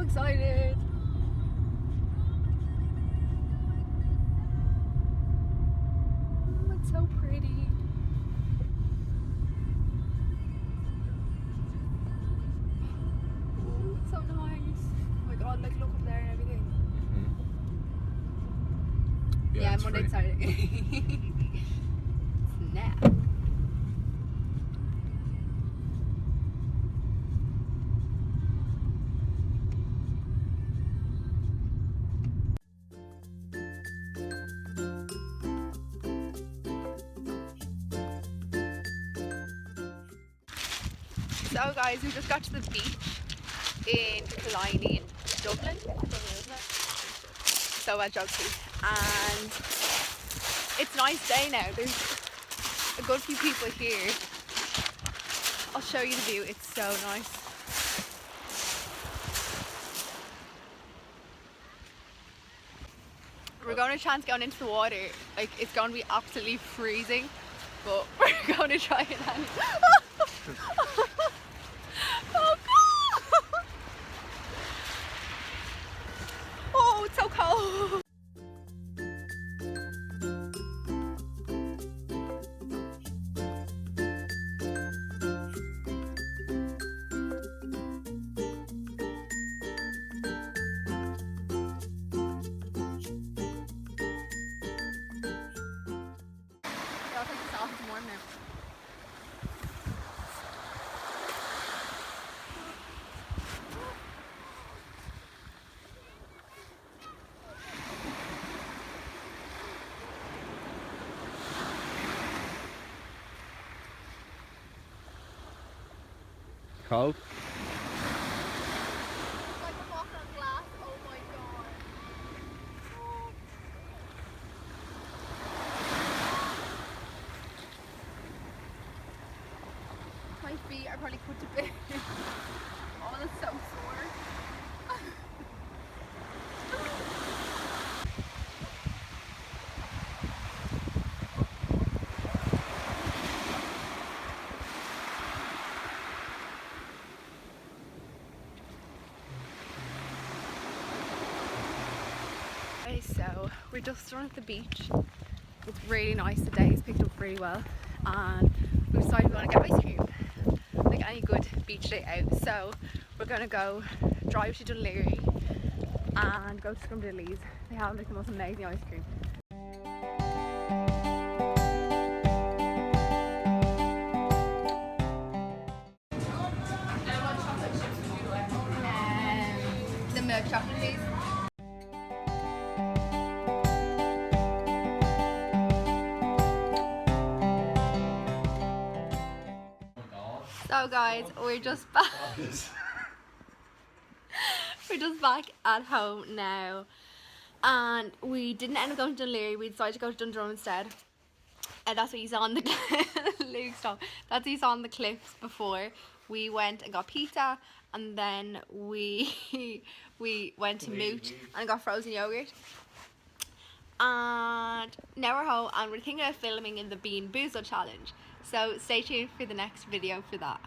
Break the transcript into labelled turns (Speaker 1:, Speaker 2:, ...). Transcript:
Speaker 1: excited. Oh, it's so pretty. Oh, it's so nice. Oh my god, like look up there and everything. Yeah, I'm really excited. Snap. So guys, we just got to the beach in Killiney in Dublin, isn't it? So well joking. And it's a nice day now. There's a good few people here. I'll show you the view, it's so nice. We're going to chance going into the water. Like, it's going to be absolutely freezing, but we're going to try it anyway. Oh god! Oh, it's so cold. I'll take this off, it's warm now.
Speaker 2: Cold?
Speaker 1: It's like I'm walking on glass, oh my god. My feet are probably put to bed. Oh, that's so sore. Okay, so we're just down at the beach. It's really nice today, it's picked up really well, and we decided we want to get ice cream like any good beach day out. So we're gonna go drive to Killiney and go to Scrumdiddly's. They have like the most amazing ice cream. The milk chocolate, please. So guys, we're just back. We're just back at home now, and we didn't end up going to Killiney. We decided to go to Dundrum instead, and that's what you saw on the Luke, stop. That's what you saw on the clips before. We went and got pizza, and then we went to Mooch and got frozen yogurt. And now we're home, and we're thinking of filming in the Bean Boozled challenge. So stay tuned for the next video for that.